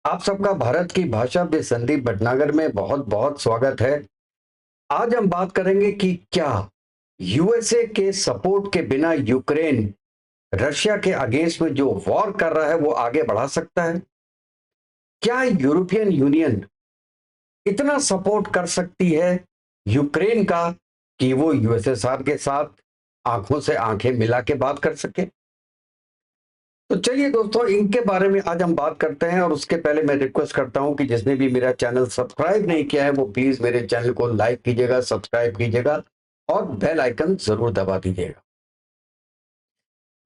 आप सबका भारत की भाषा पे संदीप भटनागर में बहुत बहुत स्वागत है। आज हम बात करेंगे कि क्या यूएसए के सपोर्ट के बिना यूक्रेन रशिया के अगेंस्ट में जो वॉर कर रहा है वो आगे बढ़ा सकता है। क्या यूरोपियन यूनियन इतना सपोर्ट कर सकती है यूक्रेन का कि वो यूएसएसआर के साथ आंखों से आंखें मिला के बात कर सके। तो चलिए दोस्तों, इनके बारे में आज हम बात करते हैं। और उसके पहले मैं रिक्वेस्ट करता हूं कि जिसने भी मेरा चैनल सब्सक्राइब नहीं किया है वो प्लीज मेरे चैनल को लाइक कीजिएगा, सब्सक्राइब कीजिएगा और बेल आइकन जरूर दबा दीजिएगा।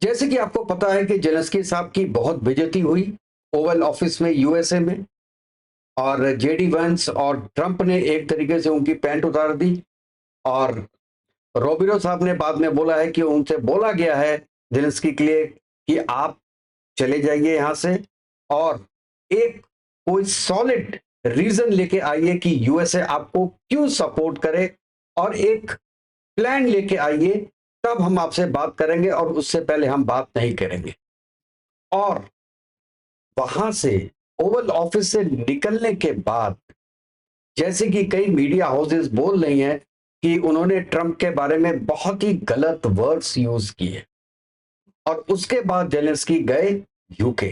जैसे कि आपको पता है कि जेलेंस्की साहब की बहुत बेइज्जती हुई ओवल ऑफिस में यूएसए में, और जेडी वैंस और ट्रंप ने एक तरीके से उनकी पैंट उतार दी। और रोबिरो साहब ने बाद में बोला है कि उनसे बोला गया है जेलेंस्की के लिए कि आप चले जाइए यहां से, और एक कोई सॉलिड रीजन लेके आइए कि यूएसए आपको क्यों सपोर्ट करे, और एक प्लान लेके आइए, तब हम आपसे बात करेंगे और उससे पहले हम बात नहीं करेंगे। और वहां से ओवल ऑफिस से निकलने के बाद जैसे कि कई मीडिया हाउसेस बोल रही हैं कि उन्होंने ट्रंप के बारे में बहुत ही गलत वर्ड्स यूज किए, और उसके बाद जेलेंस्की गए यूके।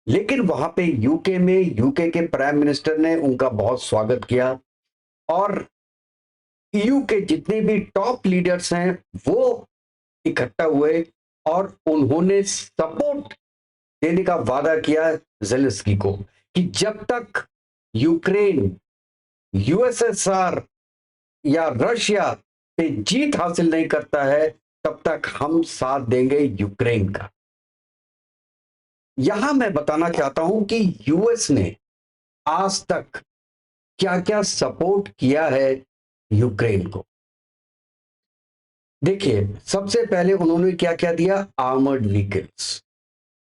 लेकिन वहां पे यूके में यूके के प्राइम मिनिस्टर ने उनका बहुत स्वागत किया, और ईयू के जितने भी टॉप लीडर्स हैं वो इकट्ठा हुए और उन्होंने सपोर्ट देने का वादा किया जेलेंस्की को कि जब तक यूक्रेन यूएसएसआर या रशिया पे जीत हासिल नहीं करता है तब तक हम साथ देंगे यूक्रेन का। यहां मैं बताना चाहता हूं कि यूएस ने आज तक क्या क्या सपोर्ट किया है यूक्रेन को। देखिए, सबसे पहले उन्होंने क्या क्या दिया, आर्मर्ड व्हीकल्स,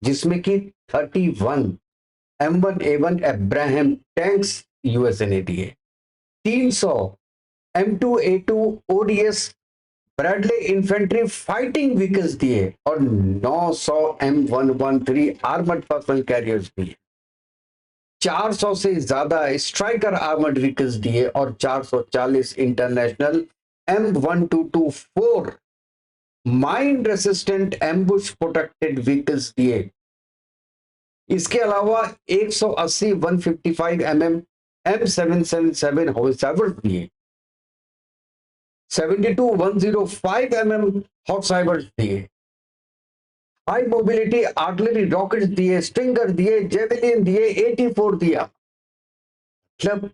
जिसमें कि 31 M1A1 अब्राहम टैंक्स यूएसए ने दिए, 300 M2A2 ODS Bradley infantry fighting vehicles दिए, और 900 M113 आर्मर्ड पर्सनल कैरियर्स दिए, 400 से ज्यादा स्ट्राइकर आर्मर्ड व्हीकल्स दिए, और 440 international M1224 mind resistant ambush protected vehicles दिए। इसके अलावा 180 155 mm M777 हॉविट्जर्स दिए, 72 105 mm हॉविट्जर्स दिए, हाई मोबिलिटी आर्टिलरी रॉकेट्स दिए, स्टिंगर दिए, जेवेलिन दिए, 84 दिया। मतलब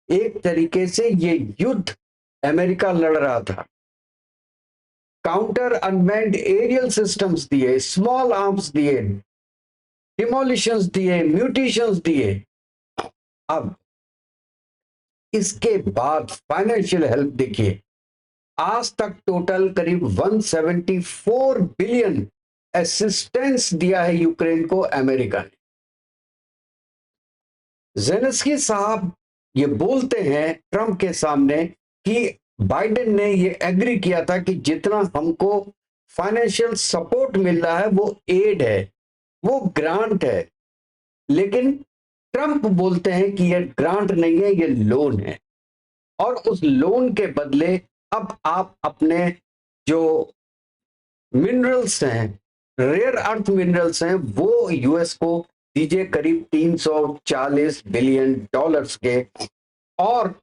एक तरीके से ये युद्ध अमेरिका लड़ रहा था। काउंटर अनमैन्ड एरियल सिस्टम्स दिए, स्मॉल आर्म्स दिए, डिमोलिशंस दिए, म्यूटेशंस दिए। अब इसके बाद फाइनेंशियल हेल्प देखिए, आज तक टोटल करीब 174 बिलियन असिस्टेंस दिया है यूक्रेन को अमेरिका ने। जेलेंस्की साहब ये बोलते हैं ट्रंप के सामने कि बाइडेन ने ये एग्री किया था कि जितना हमको फाइनेंशियल सपोर्ट मिल रहा है वो एड है, वो ग्रांट है। लेकिन ट्रंप बोलते हैं कि ये ग्रांट नहीं है, ये लोन है, और उस लोन के बदले अब आप अपने जो मिनरल्स हैं, रेयर अर्थ मिनरल्स हैं, वो यूएस को दीजिए, करीब 340 बिलियन डॉलर्स के। और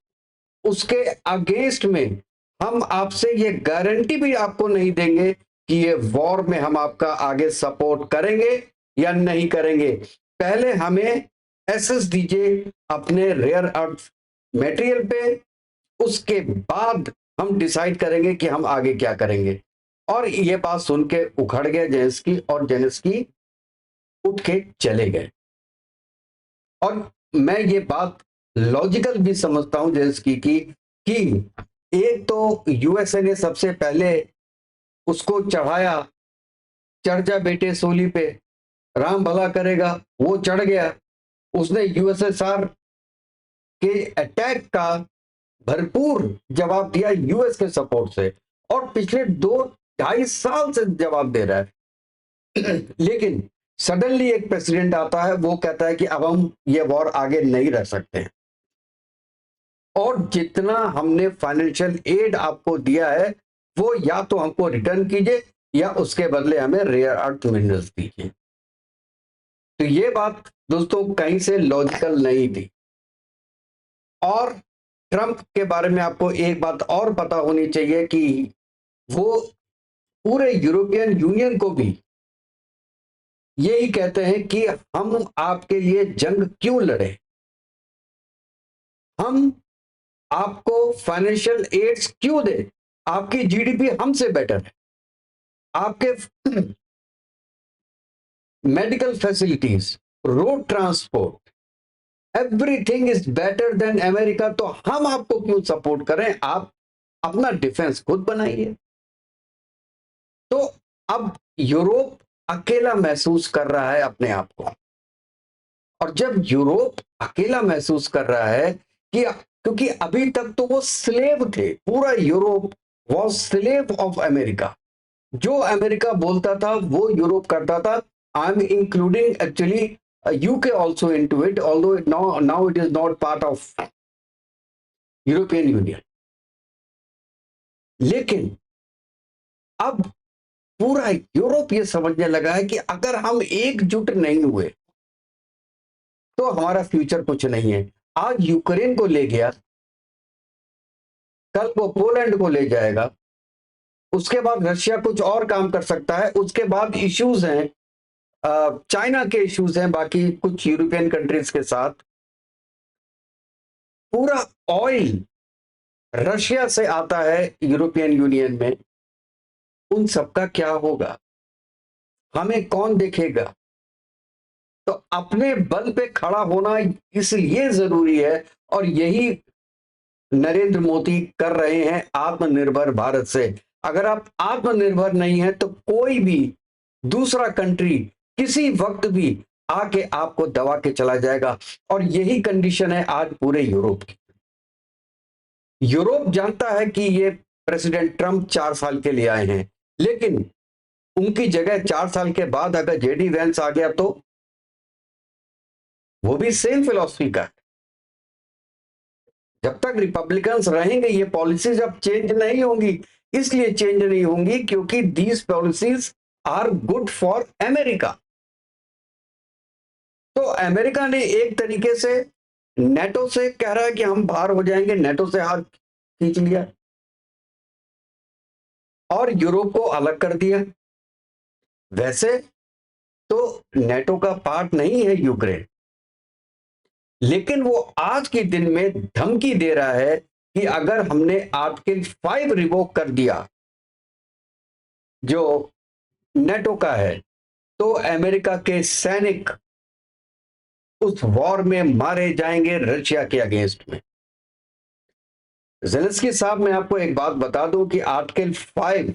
उसके अगेंस्ट में हम आपसे ये गारंटी भी आपको नहीं देंगे कि ये वॉर में हम आपका आगे सपोर्ट करेंगे या नहीं करेंगे। पहले हमें एसेस दीजिए अपने रेयर अर्थ मटेरियल पे, उसके बाद हम डिसाइड करेंगे कि हम आगे क्या करेंगे। और ये बात सुन के उखड़ गया जेलेंस्की, और जेलेंस्की उठ के चले गए। और मैं ये बात लॉजिकल भी समझता हूं जेलेंस्की की कि एक तो यूएसए ने सबसे पहले उसको चढ़ाया, चढ़ जा बेटे सूली पे, राम भला करेगा, वो चढ़ गया। उसने यूएसएसआर के अटैक का भरपूर जवाब दिया यूएस के सपोर्ट से, और पिछले 2-2.5 साल से जवाब दे रहा है। लेकिन सडनली एक प्रेसिडेंट आता है, वो कहता है कि अब हम ये वॉर आगे नहीं रह सकते हैं, और जितना हमने फाइनेंशियल एड आपको दिया है वो या तो हमको रिटर्न कीजिए या उसके बदले हमें रेयर अर्थ मिनरल्स दीजिए। तो ये बात दोस्तों कहीं से लॉजिकल नहीं थी। और ट्रंप के बारे में आपको एक बात और पता होनी चाहिए कि वो पूरे यूरोपियन यूनियन को भी यही कहते हैं कि हम आपके लिए जंग क्यों लड़े, हम आपको फाइनेंशियल एड्स क्यों दे, आपकी जीडीपी हमसे बेटर है, आपके medical facilities, road transport, everything is better than America, तो हम आपको क्यों सपोर्ट करें, आप अपना डिफेंस खुद बनाइए। तो अब यूरोप अकेला महसूस कर रहा है अपने आप को, और जब यूरोप अकेला महसूस कर रहा है कि क्योंकि अभी तक तो वो स्लेव थे, पूरा Europe was slave of America, जो अमेरिका बोलता था वो यूरोप करता था। I am including actually UK also into it, although now it is not part of European Union. लेकिन अब पूरा यूरोप ये समझने लगा है कि अगर हम एकजुट नहीं हुए तो हमारा फ्यूचर कुछ नहीं है। आज यूक्रेन को ले गया, कल वो पोलैंड को ले जाएगा, उसके बाद रशिया कुछ और काम कर सकता है, उसके बाद इश्यूज हैं, चाइना के इश्यूज हैं, बाकी कुछ यूरोपियन कंट्रीज के साथ। पूरा ऑयल रशिया से आता है यूरोपियन यूनियन में, उन सबका क्या होगा, हमें कौन देखेगा। तो अपने बल पे खड़ा होना इसलिए जरूरी है, और यही नरेंद्र मोदी कर रहे हैं आत्मनिर्भर भारत से। अगर आप आत्मनिर्भर नहीं है तो कोई भी दूसरा कंट्री किसी वक्त भी आके आपको दबा के चला जाएगा, और यही कंडीशन है आज पूरे यूरोप की। यूरोप जानता है कि ये प्रेसिडेंट ट्रंप 4 साल के लिए आए हैं, लेकिन उनकी जगह 4 साल के बाद अगर जेडी वेंस आ गया तो वो भी सेम फिलॉसफी का है। जब तक रिपब्लिकन्स रहेंगे ये पॉलिसीज अब चेंज नहीं होंगी, इसलिए चेंज नहीं होंगी क्योंकि these policies are good for America. तो अमेरिका ने एक तरीके से नेटो से कह रहा है कि हम बाहर हो जाएंगे, नेटो से हाथ खींच लिया और यूरोप को अलग कर दिया। वैसे तो नेटो का पार्ट नहीं है यूक्रेन, लेकिन वो आज के दिन में धमकी दे रहा है कि अगर हमने आर्टिकल 5 रिवोक कर दिया जो नेटो का है, तो अमेरिका के सैनिक उस वॉर में मारे जाएंगे रशिया के अगेंस्ट में। ज़ेलेंस्की साहब, मैं आपको एक बात बता दूं कि आर्टिकल 5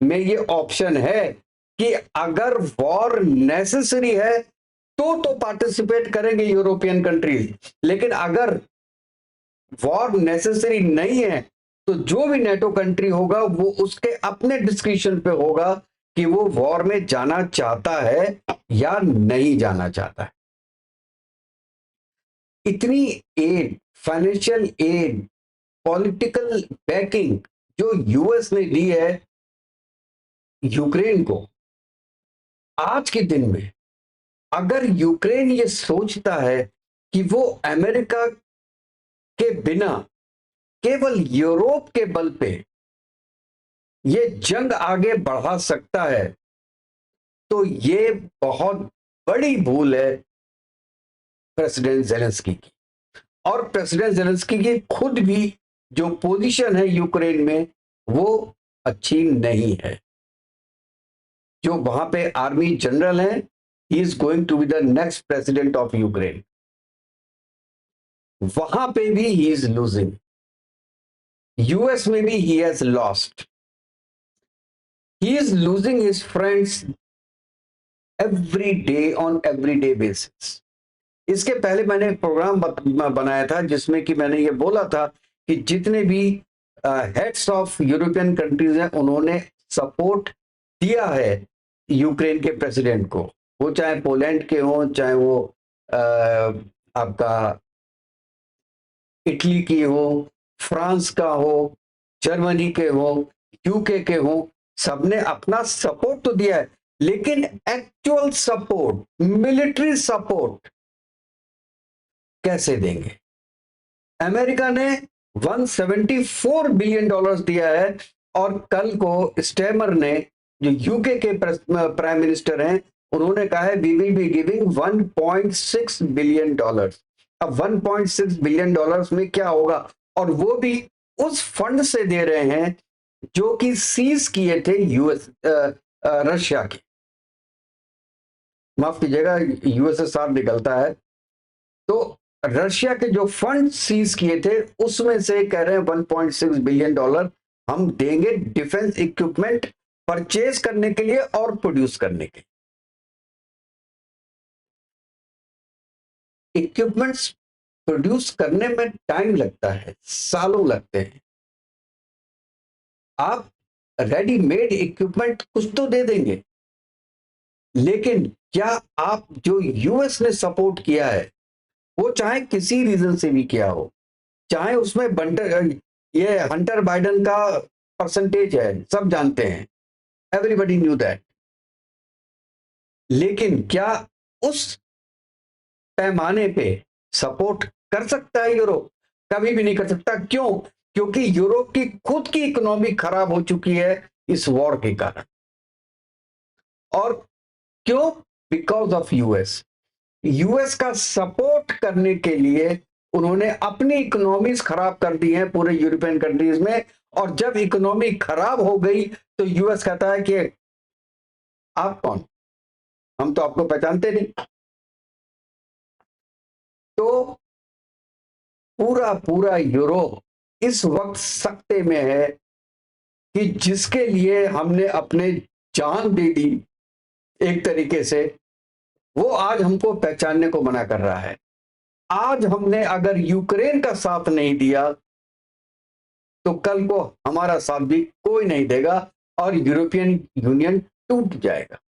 में ये ऑप्शन है कि अगर वॉर नेसेसरी है तो पार्टिसिपेट करेंगे यूरोपियन कंट्रीज, लेकिन अगर वॉर नेसेसरी नहीं है तो जो भी नेटो कंट्री होगा वो उसके अपने डिस्क्रिप्शन पे होगा कि वो वॉर में जाना चाहता है या नहीं जाना चाहता है। इतनी aid, financial aid, political backing जो यूएस ने दी है यूक्रेन को, आज के दिन में अगर यूक्रेन ये सोचता है कि वो अमेरिका के बिना केवल यूरोप के बल पे ये जंग आगे बढ़ा सकता है, तो ये बहुत बड़ी भूल है प्रेसिडेंट ज़ेलेंस्की की। और प्रेसिडेंट ज़ेलेंस्की की खुद भी जो पोजीशन है यूक्रेन में वो अच्छी नहीं है। जो वहां पे आर्मी जनरल है, he is going to be the next president of Ukraine, वहां पे भी ही इज लूजिंग। यूएस में भी he has lost, he is losing his friends every day on every day basis. इसके पहले मैंने एक प्रोग्राम बनाया था जिसमें कि मैंने ये बोला था कि जितने भी हेड्स ऑफ यूरोपियन कंट्रीज हैं उन्होंने सपोर्ट दिया है यूक्रेन के प्रेसिडेंट को, वो चाहे पोलैंड के हों, चाहे वो आपका इटली की हो, फ्रांस का हो, जर्मनी के हो, यूके के हो, सबने अपना सपोर्ट तो दिया है, लेकिन एक्चुअल सपोर्ट, मिलिट्री सपोर्ट कैसे देंगे? अमेरिका ने 174 बिलियन डॉलर्स दिया है, और कल को स्टेमर ने, जो यूके के प्राइम मिनिस्टर हैं, उन्होंने कहा है we will be giving 1.6 billion dollars. अब 1.6 बिलियन डॉलर्स में क्या होगा? और वो भी उस फंड से दे रहे हैं जो कि सीज किए थे रशिया के, माफ कीजिएगा, यूएसएसआर निकलता है, तो रशिया के जो फंड सीज किए थे उसमें से कह रहे हैं 1.6 बिलियन डॉलर हम देंगे डिफेंस इक्विपमेंट परचेज करने के लिए और प्रोड्यूस करने के लिए। इक्विपमेंट्स प्रोड्यूस करने में टाइम लगता है, सालों लगते हैं। आप रेडीमेड इक्विपमेंट कुछ तो दे देंगे, लेकिन क्या आप जो यूएस ने सपोर्ट किया है, वो चाहे किसी रीजन से भी किया हो, चाहे उसमें ये हंटर बाइडन का परसेंटेज है, सब जानते हैं, एवरीबडी न्यू दैट, लेकिन क्या उस पैमाने पे सपोर्ट कर सकता है यूरोप? कभी भी नहीं कर सकता। क्यों? क्योंकि यूरोप की खुद की इकोनॉमी खराब हो चुकी है इस वॉर के कारण। और क्यों? Because of US. यूएस का सपोर्ट करने के लिए उन्होंने अपनी इकोनॉमीज खराब कर दी हैं पूरे यूरोपियन कंट्रीज में, और जब इकोनॉमी खराब हो गई तो यूएस कहता है कि आप कौन, हम तो आपको पहचानते नहीं। तो पूरा पूरा यूरोप इस वक्त सकते में है कि जिसके लिए हमने अपने जान दे दी एक तरीके से, वो आज हमको पहचानने को मना कर रहा है। आज हमने अगर यूक्रेन का साथ नहीं दिया तो कल को हमारा साथ भी कोई नहीं देगा और यूरोपियन यूनियन टूट जाएगा।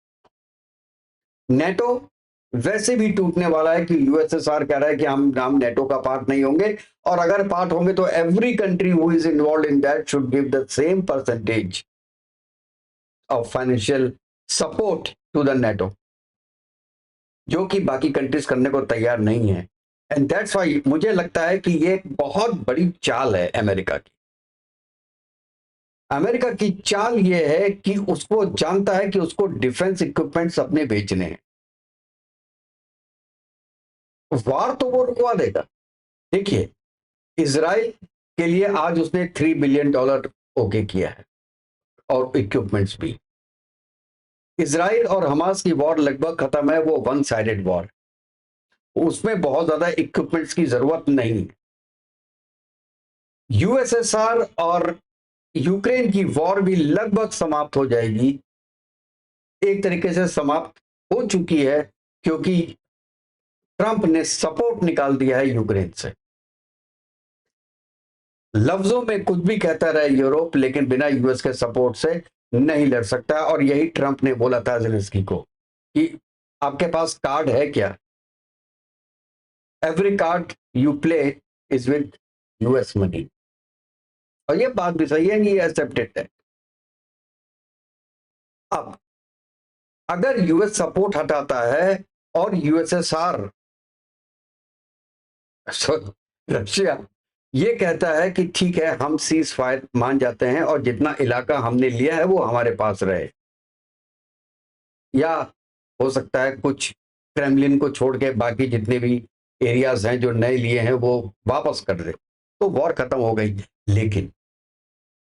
नेटो वैसे भी टूटने वाला है कि यूएसएसआर कह रहा है कि हम नेटो का पार्ट नहीं होंगे, और अगर पार्ट होंगे तो every country who is involve in that should give the same percentage of financial support to the NATO, जो कि बाकी कंट्रीज करने को तैयार नहीं है। एंड दैट्स व्हाई मुझे लगता है कि ये एक बहुत बड़ी चाल है अमेरिका की। अमेरिका की चाल ये है कि उसको जानता है कि उसको डिफेंस इक्विपमेंट्स अपने बेचने हैं, वार तो वो रुकवा देगा। देखिए, इजराइल के लिए आज उसने $3 बिलियन ओके किया है, और इक्विपमेंट्स भी। इजराइल और हमास की वॉर लगभग खत्म है, वो वन साइडेड वॉर, उसमें बहुत ज्यादा इक्विपमेंट्स की जरूरत नहीं है। यूएसएसआर और यूक्रेन की वॉर भी लगभग समाप्त हो जाएगी, एक तरीके से समाप्त हो चुकी है, क्योंकि ट्रंप ने सपोर्ट निकाल दिया है यूक्रेन से। लफ्जों में कुछ भी कहता रहे यूरोप, लेकिन बिना यूएस के सपोर्ट से नहीं लड़ सकता। और यही ट्रंप ने बोला था ज़ेलेंस्की को कि आपके पास कार्ड है क्या? Every card you play is with US money. और ये बात भी सही है, ये एक्सेप्टेड है। अब अगर यूएस सपोर्ट हटाता है और यूएसएसआर रशिया ये कहता है कि ठीक है, हम सीज फायर मान जाते हैं और जितना इलाका हमने लिया है वो हमारे पास रहे, या हो सकता है कुछ क्रेमलिन को छोड़ के बाकी जितने भी एरियाज हैं जो नए लिए हैं वो वापस कर दे, तो वॉर खत्म हो गई। लेकिन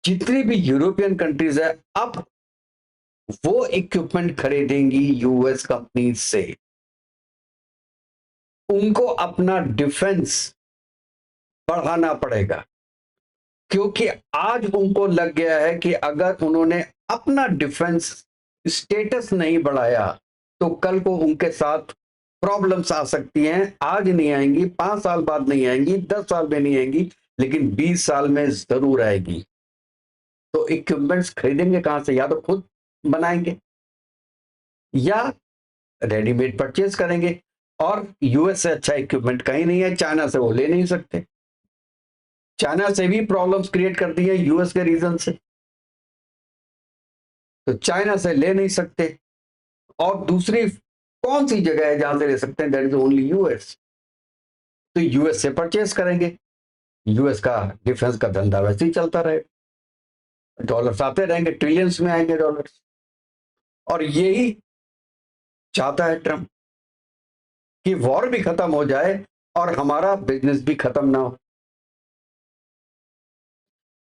जितनी भी यूरोपियन कंट्रीज है, अब वो इक्विपमेंट खरीदेंगी यूएस कंपनी से। उनको अपना डिफेंस बढ़ाना पड़ेगा, क्योंकि आज उनको लग गया है कि अगर उन्होंने अपना डिफेंस स्टेटस नहीं बढ़ाया तो कल को उनके साथ प्रॉब्लम्स आ सकती हैं। आज नहीं आएंगी, 5 साल बाद नहीं आएंगी, 10 साल में नहीं आएंगी, लेकिन 20 साल में जरूर आएगी। तो इक्विपमेंट्स खरीदेंगे कहां से? या तो खुद बनाएंगे, या रेडीमेड परचेज करेंगे। और यूएस से अच्छा इक्विपमेंट कहीं नहीं है, चाइना से वो ले नहीं सकते। चाइना से भी प्रॉब्लम्स क्रिएट कर दी है यूएस के रीजन से, तो चाइना से ले नहीं सकते। और दूसरी कौन सी जगह है जहां से ले सकते हैं? That is only US. तो यूएस से परचेज करेंगे, यूएस का डिफेंस का धंधा वैसे ही चलता रहे, डॉलर्स आते रहेंगे, ट्रिलियंस में आएंगे डॉलर्स। और यही चाहता है ट्रम्प कि वॉर भी खत्म हो जाए और हमारा बिजनेस भी खत्म ना हो।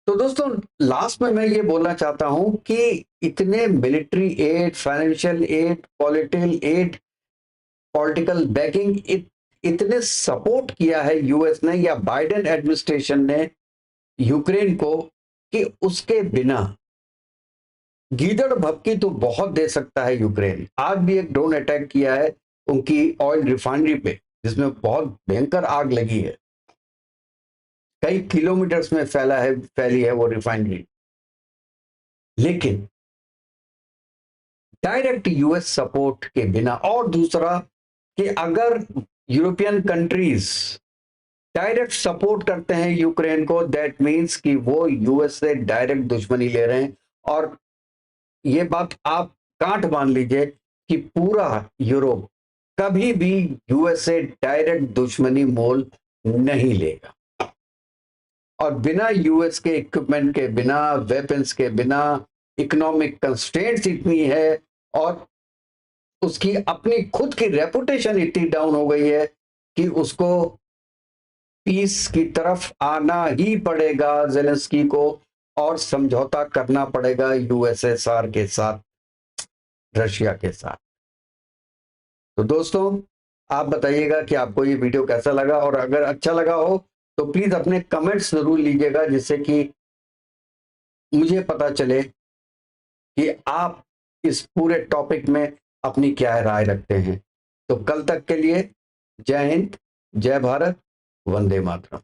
तो दोस्तों लास्ट में मैं ये बोलना चाहता हूं कि इतने military aid, financial aid, political aid, political backing, इतने सपोर्ट किया है यूएस ने या बाइडेन एडमिनिस्ट्रेशन ने यूक्रेन को, कि उसके बिना गीदड़ भभकी तो बहुत दे सकता है यूक्रेन। आज भी एक ड्रोन अटैक किया है उनकी ऑयल रिफाइनरी पे, जिसमें बहुत भयंकर आग लगी है, कई किलोमीटर्स में फैली है वो रिफाइनरी। लेकिन डायरेक्ट यूएस सपोर्ट के बिना, और दूसरा कि अगर यूरोपियन कंट्रीज डायरेक्ट सपोर्ट करते हैं यूक्रेन को, दैट मींस कि वो यूएस से डायरेक्ट दुश्मनी ले रहे हैं। और ये बात आप गांठ बांध लीजिए कि पूरा यूरोप कभी भी यूएस से डायरेक्ट दुश्मनी मोल नहीं लेगा। और बिना यूएस के इक्विपमेंट के, बिना वेपन्स के, बिना, इकोनॉमिक कंस्ट्रेंट्स इतनी है और उसकी अपनी खुद की रेपुटेशन इतनी डाउन हो गई है कि उसको पीस की तरफ आना ही पड़ेगा जेलेंस्की को, और समझौता करना पड़ेगा यूएसएसआर के साथ, रशिया के साथ। तो दोस्तों आप बताइएगा कि आपको ये वीडियो कैसा लगा, और अगर अच्छा लगा हो तो प्लीज अपने कमेंट्स जरूर लीजिएगा, जिससे कि मुझे पता चले कि आप इस पूरे टॉपिक में अपनी क्या राय रखते हैं। तो कल तक के लिए जय हिंद, जय भारत, वंदे मातरम।